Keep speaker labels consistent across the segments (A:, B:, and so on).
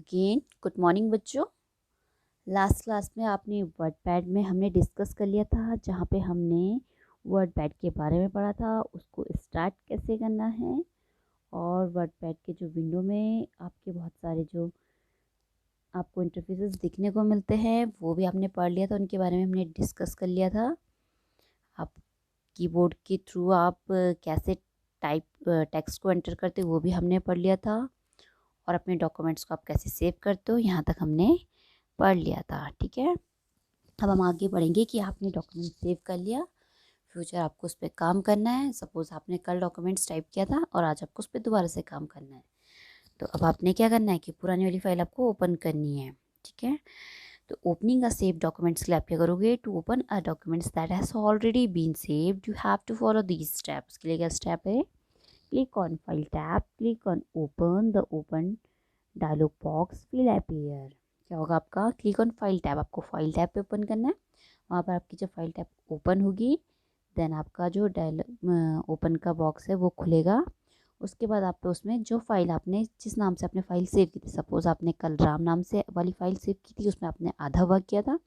A: Again good morning बच्चों। Last class में आपने वर्ड पैड में हमने डिस्कस कर लिया था, जहाँ पे हमने वर्ड पैड के बारे में पढ़ा था, उसको स्टार्ट कैसे करना है, और वर्ड पैड के जो विंडो में आपके बहुत सारे जो आपको इंटरफेसेस दिखने को मिलते हैं वो भी आपने पढ़ लिया था, उनके बारे में हमने डिस्कस कर लिया था। आप कीबोर्ड के थ्रू आप कैसे टाइप टेक्स्ट को एंटर करते वो भी हमने पढ़ लिया था, और अपने डॉक्यूमेंट्स को आप कैसे सेव करते हो यहाँ तक हमने पढ़ लिया था। ठीक है, अब हम आगे बढ़ेंगे कि आपने डॉक्यूमेंट सेव कर लिया, फ्यूचर आपको उस पर काम करना है। सपोज आपने कल डॉक्यूमेंट्स टाइप किया था और आज आपको उस पर दोबारा से काम करना है, तो अब आपने क्या करना है कि पुरानी वाली फाइल आपको ओपन करनी है। ठीक है, तो ओपनिंग अ सेव डॉक्यूमेंट्स के लिए आप क्या करोगे, to open a documents that has already been saved you have to follow these steps. के लिए क्या स्टेप है, click on file tab, click on open, the open dialog box will appear. क्या होगा आपका, क्लिक ऑन फाइल टैब, आपको file tab पे open करना है। वहाँ पर आपकी जब फाइल टैब ओपन होगी देन आपका जो डायलॉग ओपन का बॉक्स है वो खुलेगा। उसके बाद आप उसमें जो फाइल आपने जिस नाम से आपने फाइल सेव की थी, सपोज आपने कल राम नाम से वाली फाइल सेव की थी, उसमें आपने आधा वर्क किया था,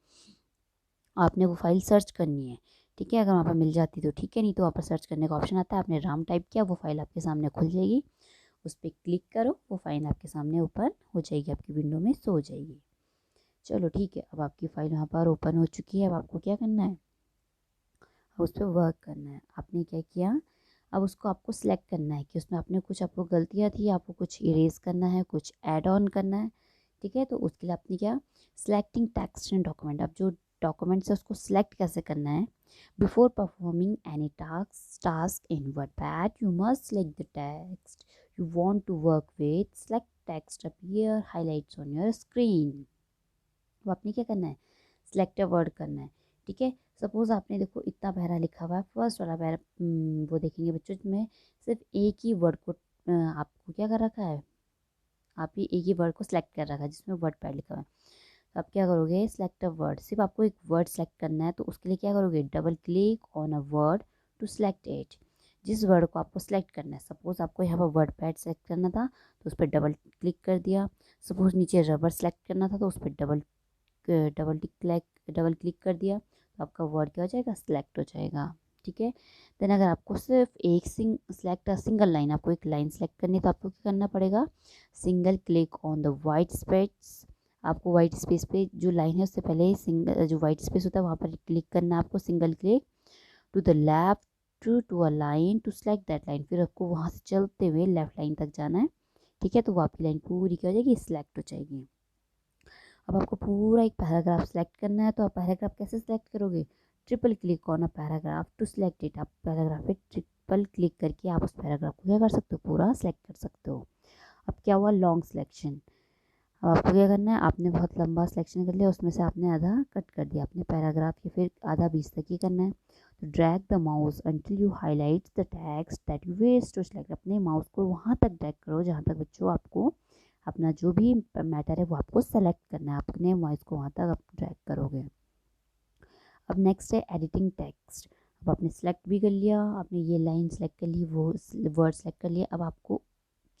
A: आपने वो फाइल सर्च करनी है। ठीक है, अगर वहाँ पर मिल जाती तो ठीक है, नहीं तो वहाँ पर सर्च करने का ऑप्शन आता है, आपने राम टाइप किया, वो फाइल आपके सामने खुल जाएगी। उस पर क्लिक करो, वो फाइल आपके सामने ओपन हो जाएगी, आपकी विंडो में शो हो जाएगी। चलो ठीक है, अब आपकी फाइल यहाँ पर ओपन हो चुकी है। अब आपको क्या करना है, अब उस पर वर्क करना है। आपने क्या किया, अब उसको आपको सिलेक्ट करना है कि उसमें आपने कुछ आपको गलतियाँ थी, आपको कुछ इरेज करना है, कुछ ऐड ऑन करना है। ठीक है, तो उसके लिए आपने क्या, सिलेक्टिंग टेक्स्ट एंड डॉक्यूमेंट, अब जो डॉक्यूमेंट्स है उसको सिलेक्ट कैसे करना है। Before performing any task in WordPad you must select the text you want to work with. Select text appear highlights on your screen. अब आपने क्या करना है, सिलेक्ट अ वर्ड करना है। ठीक है, सपोज आपने देखो इतना पैरा लिखा हुआ है, फर्स्ट वाला पैरा वो देखेंगे बच्चों में सिर्फ एक ही वर्ड को आपको क्या कर रखा है, आप ये एक ही वर्ड को सिलेक्ट कर रखा है जिसमें वर्ड पैड लिखा हुआ है। तो आप क्या करोगे, सिलेक्ट अ वर्ड, सिर्फ आपको एक वर्ड सेलेक्ट करना है, तो उसके लिए क्या करोगे, double click on a word to select it. जिस वर्ड को आपको सेलेक्ट करना है, सपोज आपको यहाँ पर वर्ड पैड सेलेक्ट करना था तो उस पर डबल क्लिक कर दिया। सपोज नीचे रबर सेलेक्ट करना था तो उस पर डबल क्लिक कर दिया, तो आपका वर्ड क्या हो जाएगा, सिलेक्ट हो जाएगा। ठीक है, देन अगर आपको सिर्फ एक सिंगल लाइन, आपको एक लाइन सेलेक्ट करनी है तो आपको क्या करना पड़ेगा, single click on the white space. आपको वाइट स्पेस पे जो लाइन है उससे पहले सिंगल जो वाइट स्पेस होता है वहाँ पर क्लिक करना है आपको, single click to the left to a line to select that line, फिर आपको वहाँ से चलते हुए लेफ्ट लाइन तक जाना है। ठीक है, तो वो आपकी लाइन पूरी क्या हो जाएगी, सिलेक्ट हो जाएगी। अब आपको पूरा एक पैराग्राफ सेलेक्ट करना है, तो आप पैराग्राफ कैसे सेलेक्ट करोगे, triple click on a paragraph to select it. आप पैराग्राफ पे ट्रिपल क्लिक करके आप उस पैराग्राफ को क्या कर सकते हो, पूरा सेलेक्ट कर सकते हो। अब क्या हुआ, लॉन्ग सिलेक्शन। अब आपको क्या करना है, आपने बहुत लंबा सिलेक्शन कर लिया, उसमें से आपने आधा कट कर दिया अपने पैराग्राफ के, फिर आधा बीच तक ही करना है। तो drag the mouse until you highlight the text that you wish to select. अपने माउस को वहाँ तक ड्रैग करो जहाँ तक बच्चों आपको अपना जो भी मैटर है वो आपको सेलेक्ट करना है, अपने वॉइस को वहाँ तक आप ड्रैग करोगे। अब नेक्स्ट है एडिटिंग टेक्स्ट। अब आपने सेलेक्ट भी कर लिया, आपने ये लाइन सेलेक्ट कर ली, वो वर्ड सेलेक्ट कर लिया। अब आपको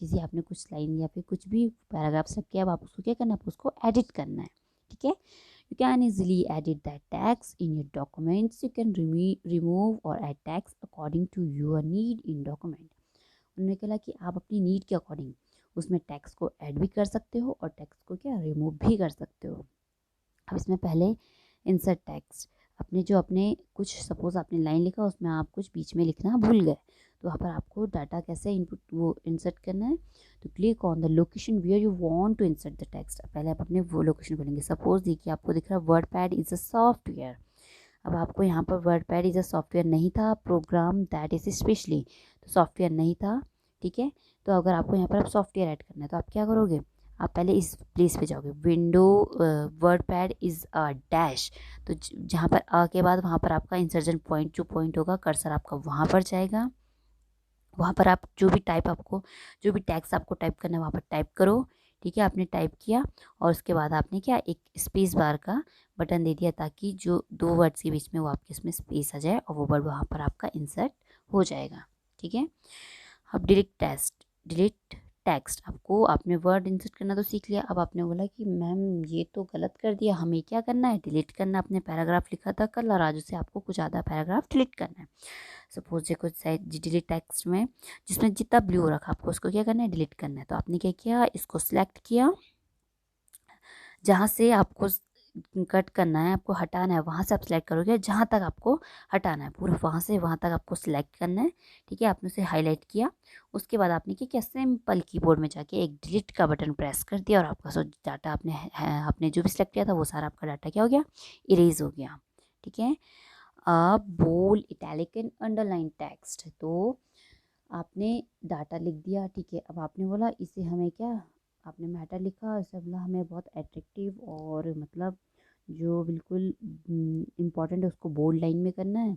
A: किसी आपने कुछ लाइन या फिर कुछ भी पैराग्राफ सेलेक्ट किया, अब आप उसको क्या करना है, उसको एडिट करना है। ठीक है, you can easily edit that text in your documents. You can remove or add text according to your need in document. उन्होंने कहा कि आप अपनी नीड के अकॉर्डिंग उसमें टेक्स्ट को ऐड भी कर सकते हो और टेक्स्ट को क्या रिमूव भी कर सकते हो। अब इसमें पहले इंसर्ट टेक्स्ट, अपने कुछ सपोज आपने लाइन लिखा उसमें आप कुछ बीच में लिखना भूल गए, तो वहाँ पर आपको डाटा कैसे इनपुट वो इंसर्ट करना है। तो click on the location where you want to insert the text. पहले आप अपने वो लोकेशन खोलेंगे, सपोज देखिए आपको दिख रहा है word pad is a software. अब आपको यहाँ पर word pad is a software नहीं था, प्रोग्राम दैट इज़ स्पेशली, तो सॉफ्टवेयर नहीं था। ठीक है, तो अगर आपको यहाँ पर आप सॉफ्टवेयर ऐड करना है तो आप क्या करोगे, आप पहले इस प्लेस पे जाओगे, window word pad is a dash, तो जहाँ पर आ के बाद वहाँ पर आपका इंसर्जन पॉइंट जो पॉइंट होगा, कर्सर आपका वहाँ पर जाएगा। वहाँ पर आप जो भी टैक्स आपको टाइप करना है वहाँ पर टाइप करो। ठीक है, आपने टाइप किया और उसके बाद आपने क्या, एक स्पेस बार का बटन दे दिया ताकि जो दो वर्ड्स के बीच में वो आपके इसमें स्पेस आ जाए और वो वर्ड वहाँ पर आपका इंसर्ट हो जाएगा। ठीक है, अब डिलीट टेक्स्ट, आपको आपने वर्ड इंसर्ट करना तो सीख लिया। अब आपने बोला कि मैम ये तो गलत कर दिया, हमें क्या करना है, डिलीट करना। आपने पैराग्राफ लिखा था कल और आज उसे आपको कुछ आधा पैराग्राफ डिलीट करना है। सपोज ये कुछ डिलीट टेक्स्ट में जिसमें जितना ब्लू रखा आपको उसको क्या करना है, डिलीट करना है। तो आपने क्या किया, इसको सिलेक्ट किया, जहाँ से आपको कट करना है, आपको हटाना है, वहाँ से आप सिलेक्ट करोगे, जहाँ तक आपको हटाना है पूरा वहाँ से वहाँ तक आपको सिलेक्ट करना है। ठीक है, आपने उसे हाईलाइट किया। उसके बाद आपने क्या किया, सिंपल कीबोर्ड में जाके एक डिलीट का बटन प्रेस कर दिया और आपका जो डाटा आपने जो भी सिलेक्ट किया था वो सारा आपका डाटा क्या हो गया, इरेज हो गया। ठीक है, अब bold, italic and underline text, तो आपने डाटा लिख दिया। ठीक है, अब आपने बोला इसे हमें क्या, आपने मैटर लिखा, इसे बोला हमें बहुत एट्रैक्टिव और मतलब जो बिल्कुल इम्पॉर्टेंट है उसको बोल्ड लाइन में करना है,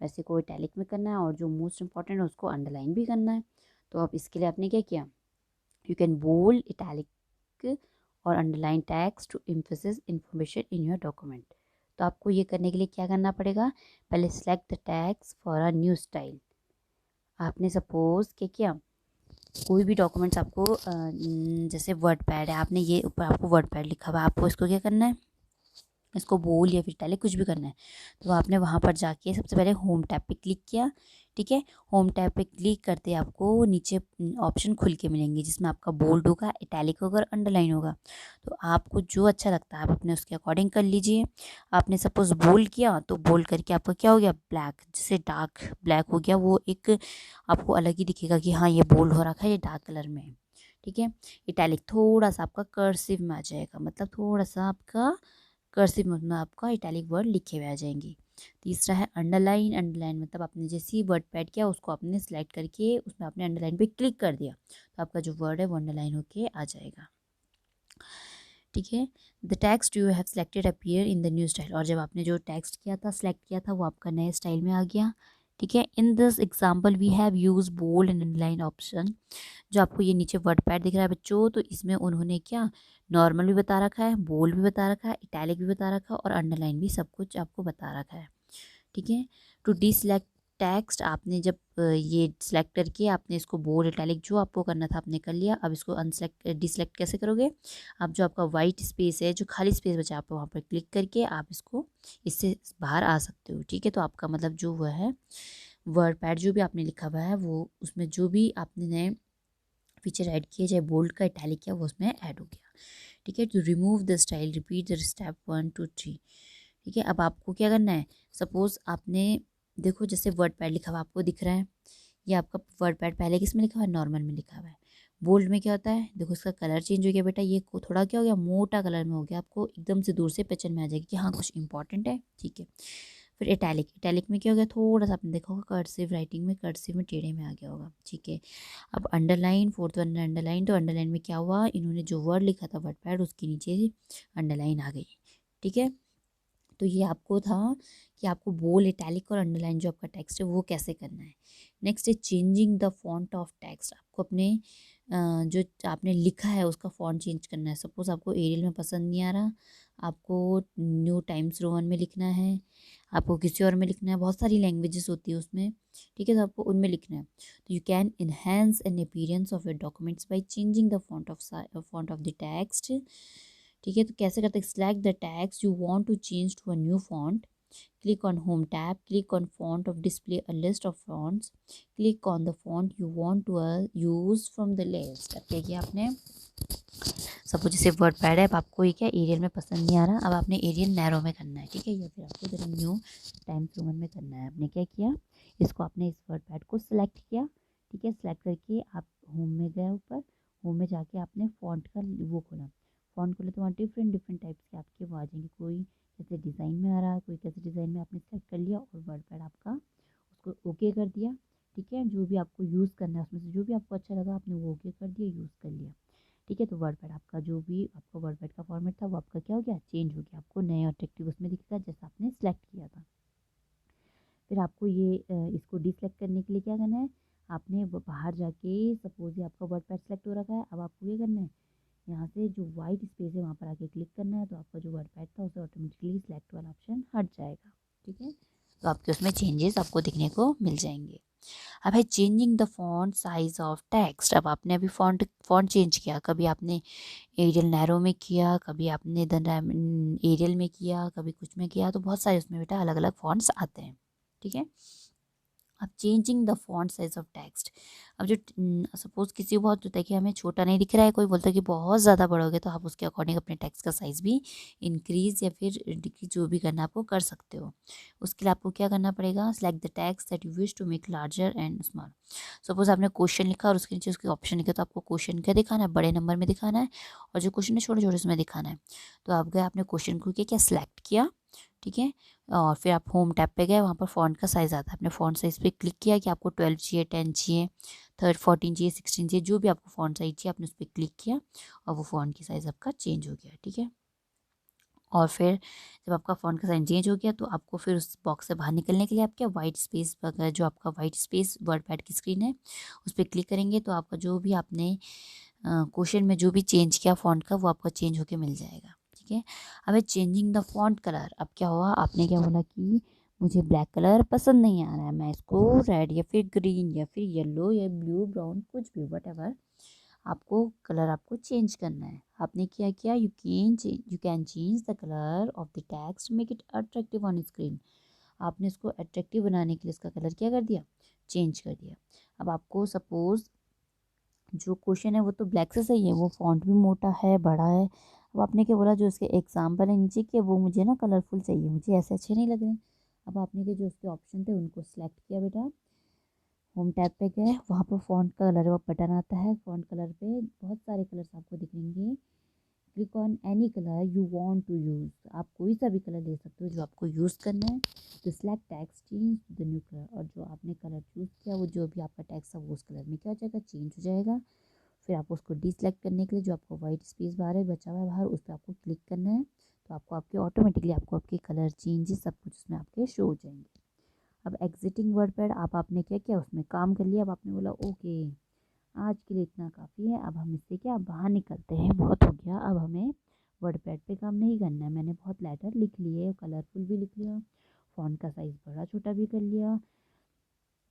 A: वैसे को इटैलिक में करना है, और जो मोस्ट इम्पॉर्टेंट है उसको अंडरलाइन भी करना है। तो अब इसके लिए आपने क्या किया, यू कैन बोल्ड, इटैलिक और underline text to emphasis information in your document. तो आपको ये करने के लिए क्या करना पड़ेगा, पहले select the text for a new style. आपने सपोज क्या किया, कोई भी डॉक्यूमेंट्स आपको जैसे वर्ड पैड है, आपने ये ऊपर आपको वर्ड पैड लिखा हुआ है, आपको इसको क्या करना है, इसको बोल या फिर इटैलिक कुछ भी करना है। तो आपने वहाँ पर जाके सबसे पहले होम टैब पे क्लिक किया। ठीक है, होम टैब पे क्लिक करते आपको नीचे ऑप्शन खुल के मिलेंगे जिसमें आपका बोल्ड होगा, इटैलिक होगा और अंडरलाइन होगा। तो आपको जो अच्छा लगता है आप अपने उसके अकॉर्डिंग कर लीजिए। आपने सपोज बोल्ड किया तो बोल्ड करके आपका क्या हो गया, ब्लैक, जैसे डार्क ब्लैक हो गया, वो एक आपको अलग ही दिखेगा कि हाँ ये बोल्ड हो रखा है, ये डार्क कलर में है। ठीक है, इटैलिक थोड़ा सा आपका कर्सिव में आ जाएगा, मतलब थोड़ा सा आपका कर्सिव में आपका इटैलिक वर्ड लिखे हुए आ जाएंगे। तीसरा है अंडरलाइन, अंडरलाइन मतलब आपने जैसे ही वर्ड पैड किया उसको आपने सेलेक्ट करके उसमें आपने अंडरलाइन पे क्लिक कर दिया तो आपका जो वर्ड है वो अंडरलाइन होके आ जाएगा। ठीक है, the text you have selected appear in the new style, और जब आपने जो टेक्स्ट किया था, सेलेक्ट किया था, वो आपका नए स्टाइल में आ गया। ठीक है, in this example we have use bold and underline option. जो आपको ये नीचे वर्ड पैड दिख रहा है बच्चों, तो इसमें उन्होंने क्या नॉर्मल भी बता रखा है, बोल्ड भी बता रखा है, इटैलिक भी बता रखा है और अंडरलाइन भी, सब कुछ आपको बता रखा है। ठीक है, टू डीसेलेक्ट टेक्स्ट, आपने जब ये सिलेक्ट करके आपने इसको बोल्ड इटैलिक जो आपको करना था आपने कर लिया। अब इसको अनसेलेक्ट डिसेलेक्ट कैसे करोगे, आप जो आपका वाइट स्पेस है, जो खाली स्पेस बचा आप वहाँ पर क्लिक करके आप इसको इससे बाहर आ सकते हो। ठीक है, तो आपका मतलब जो वह है वर्ड पैड जो भी आपने लिखा हुआ है वो उसमें जो भी आपने नए फीचर ऐड किए, चाहे बोल्ड का इटैलिक किया, वो उसमें ऐड हो गया। ठीक है, to remove the style repeat the step 1 2 3। ठीक है, अब आपको क्या करना है, सपोज आपने देखो जैसे वर्ड पैड लिखा हुआ आपको दिख रहा है, ये आपका वर्ड पैड पहले किस में लिखा हुआ है, नॉर्मल में लिखा हुआ है। बोल्ड में क्या होता है, देखो इसका कलर चेंज हो गया बेटा, ये को थोड़ा क्या हो गया, मोटा कलर में हो गया, आपको एकदम से दूर से पहचान में आ जाएगी कि हाँ कुछ इंपॉर्टेंट है। ठीक है, फिर इटैलिक, इटैलिक में क्या हो गया, थोड़ा सा आपने देखा होगा कर्सिव राइटिंग में, कर्सिव में टेढ़े में आ गया होगा। ठीक है, अब अंडरलाइन, फोर्थ वन अंडरलाइन, तो अंडरलाइन में क्या हुआ, इन्होंने जो वर्ड लिखा था वर्ड पैड उसके नीचे अंडरलाइन आ गई। ठीक है, तो ये आपको था कि आपको बोल्ड, इटैलिक और अंडरलाइन जो आपका टेक्स्ट है वो कैसे करना है। नेक्स्ट है changing the font of text, आपको अपने जो आपने लिखा है उसका फॉन्ट चेंज करना है। सपोज आपको एरियल में पसंद नहीं आ रहा, आपको न्यू टाइम्स रोमन में लिखना है, आपको किसी और में लिखना है, बहुत सारी लैंग्वेजेस होती है उसमें। ठीक है, तो आपको उनमें लिखना है। तो you can enhance an appearance of your documents by changing the font of the text. ठीक है, तो कैसे करते हैं, select the text you want to change to a new font, click on home tab, click on font of display a list of fonts, click on the font you want to use from the list। अब क्या किया आपने, suppose जैसे word pad है, अब आपको ये क्या एरियल में पसंद नहीं आ रहा, अब आपने एरियल नैरो में करना है। ठीक है, या फिर आपको इधर न्यू टाइम्स रोमन में करना है। आपने क्या किया, इसको आपने इस वर्ड पैड को सिलेक्ट किया। ठीक है, सिलेक्ट करके आप होम में गए, ऊपर होम में जाके आपने फॉन्ट का वो खोला, फॉन्ट खोले तो वहाँ डिफरेंट डिफरेंट टाइप्स के आपके वो आ जाएंगे, कोई कैसे डिज़ाइन में आ रहा है, कोई कैसे डिज़ाइन में, आपने सेलेक्ट कर लिया और वर्ड पैड आपका उसको ओके कर दिया। ठीक है, जो भी आपको यूज़ करना है उसमें से जो भी आपको अच्छा लगा आपने वो ओके कर दिया, यूज़ कर लिया। ठीक है, तो वर्ड पैड आपका जो भी आपका वर्ड पैड का फॉर्मेट था वो आपका क्या हो गया, चेंज हो गया, आपको नए ऑब्जेक्टिव उसमें दिखेगा जैसा आपने सेलेक्ट किया था। फिर आपको ये इसको डिसेलेक्ट करने के लिए क्या करना है, आपने बाहर जाके सपोज ये आपका वर्ड पैड सेलेक्ट हो रखा है, अब आपको ये करना है, यहाँ से जो वाइट स्पेस है वहाँ पर आके क्लिक करना है, तो आपका जो वर्ड पैड था उसे ऑटोमेटिकली सिलेक्ट वाला ऑप्शन हट जाएगा। ठीक है, तो आपके उसमें चेंजेस आपको दिखने को मिल जाएंगे। अब है changing the font size of text. अब आपने अभी फॉन्ट चेंज किया, कभी आपने एरियल नैरो में किया, कभी आपने एरियल में किया, कभी कुछ में किया, तो बहुत सारे उसमें बेटा अलग अलग फॉन्ट्स आते हैं। ठीक है। अब changing the font size of text. अब जो सपोज किसी को बहुत होता है कि हमें छोटा नहीं दिख रहा है, कोई बोलता है कि बहुत ज़्यादा बड़ा हो गया, तो आप उसके अकॉर्डिंग अपने टेक्स्ट का साइज़ भी इंक्रीज या फिर डिक्रीज जो भी करना आपको कर सकते हो। उसके लिए आपको क्या करना पड़ेगा, select the text that you wish to make larger and small. Suppose आपने क्वेश्चन लिखा और उसके नीचे उसके ऑप्शन लिखे, तो आपको क्वेश्चन क्या दिखाना है, बड़े नंबर में दिखाना है, और जो क्वेश्चन है छोटे छोटे उसमें दिखाना है। तो आप गए, आपने क्वेश्चन को क्या सिलेक्ट किया, ठीक है, और फिर आप होम टैब पे गए, वहाँ पर फ़ॉन्ट का साइज़ आता है, आपने फ़ॉन्ट साइज़ पे क्लिक किया कि आपको 12 चाहिए, 10 चाहिए, 14 चाहिए, 16 चाहिए, जो भी आपको फ़ॉन्ट साइज़ चाहिए आपने उस पर क्लिक किया और वो फ़ॉन्ट की साइज़ आपका चेंज हो गया। ठीक है। और फिर जब आपका फ़ॉन्ट का साइज चेंज हो गया, तो आपको फिर उस बॉक्स से बाहर निकलने के लिए आप क्या वाइट स्पेस वगैरह, जो आपका वाइट स्पेस वर्डपैड की स्क्रीन है उस पर क्लिक करेंगे, तो आपका जो भी आपने क्वेश्चन में जो भी चेंज किया फ़ॉन्ट का, वो आपका चेंज होके मिल जाएगा। ठीक है। अब है चेंजिंग द फ़ॉन्ट कलर। अब क्या हुआ, आपने क्या बोला कि मुझे ब्लैक कलर पसंद नहीं आ रहा है, मैं इसको रेड या फिर ग्रीन या फिर येलो या ब्लू ब्राउन कुछ भी वट आपको कलर आपको चेंज करना है। आपने क्या किया, you can change the colour of the text, make it attractive on screen. आपने इसको अट्रैक्टिव बनाने के लिए इसका कलर क्या कर दिया, चेंज कर दिया। अब आपको सपोज जो क्वेश्चन है वो तो ब्लैक से सही है, वो फॉन्ट भी मोटा है, बड़ा है। अब आपने क्या बोला, जो इसके एग्जाम्पल है नीचे के, वो मुझे ना कलरफुल चाहिए, मुझे ऐसे अच्छे नहीं लग रहे। अब आपने के जो उसके ऑप्शन थे उनको सिलेक्ट किया बेटा, होम टैब पे गए, वहाँ पर फ़ॉन्ट का कलर वो बटन आता है, फ़ॉन्ट कलर पे बहुत सारे कलर्स आपको दिखेंगे। Click on any colour you want to use. आप कोई सा भी कलर ले सकते हो जो आपको यूज़ करना है। तो select text change the new colour, और जो आपने कलर चूज़ किया वो जो भी आपका टेक्स्ट है वो उस कलर में क्या हो जाएगा, चेंज हो जाएगा। फिर आपको उसको डिसलेक्ट करने के लिए जो आपको वाइट स्पेस बाहर है, बचा हुआ है बाहर, उस पर आपको क्लिक करना है। तो आपको आपके ऑटोमेटिकली आपको आपके कलर चेंजेस सब कुछ उसमें आपके शो हो जाएंगे। अब एग्जिटिंग वर्डपैड, आप आपने क्या किया, उसमें काम कर लिया। अब आपने बोला ओके आज के लिए इतना काफ़ी है, अब हम इससे क्या बाहर निकलते हैं, बहुत हो गया, अब हमें वर्डपैड पे काम नहीं करना है। मैंने बहुत लेटर लिख लिए, कलरफुल भी लिख लिया, फ़ॉन्ट का साइज़ बड़ा छोटा भी कर लिया,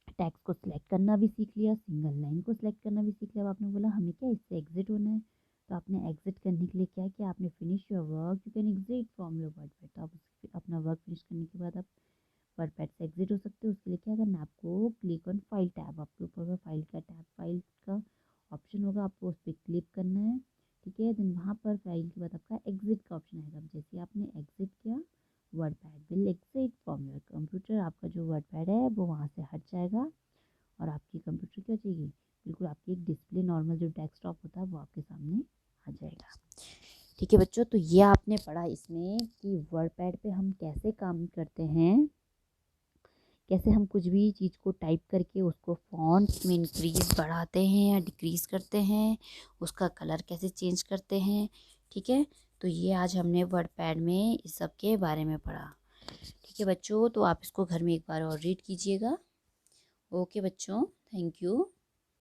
A: टेक्स्ट को सिलेक्ट करना भी सीख लिया, सिंगल लाइन को सिलेक्ट करना भी सीख लिया। अब आपने बोला हमें क्या इससे एग्जिट होना है, तो आपने एग्जिट करने के लिए क्या किया, आपने finish your work you can exit from your WordPad. तो आप अपना वर्क फिनिश करने के बाद आप वर्डपैड से एग्जिट हो सकते हो। उसके लिए क्या करना है, आपको क्लिक ऑन फाइल टैब, आपके ऊपर में फाइल का टैब, फाइल का ऑप्शन होगा, आपको उस पर क्लिक करना है। ठीक है। देन वहाँ पर फाइल के बाद आपका एग्जिट का ऑप्शन आएगा। जैसे आपने एग्जिट किया, WordPad will exit from your computer, आपका जो वर्डपैड है वो वहाँ से हट जाएगा और आपकी कंप्यूटर क्या चाहिए, बिल्कुल आपकी एक डिस्प्ले नॉर्मल जो डेस्कटॉप होता है वो आपके सामने आ जाएगा। ठीक है बच्चों, तो ये आपने पढ़ा इसमें कि वर्डपैड पे हम कैसे काम करते हैं, कैसे हम कुछ भी चीज़ को टाइप करके उसको फॉन्ट में इंक्रीज बढ़ाते हैं या डिक्रीज करते हैं, उसका कलर कैसे चेंज करते हैं। ठीक है। तो ये आज हमने वर्डपैड में इस सब के बारे में पढ़ा। ठीक है बच्चों, तो आप इसको घर में एक बार और रीड कीजिएगा। ओके बच्चों, थैंक यू।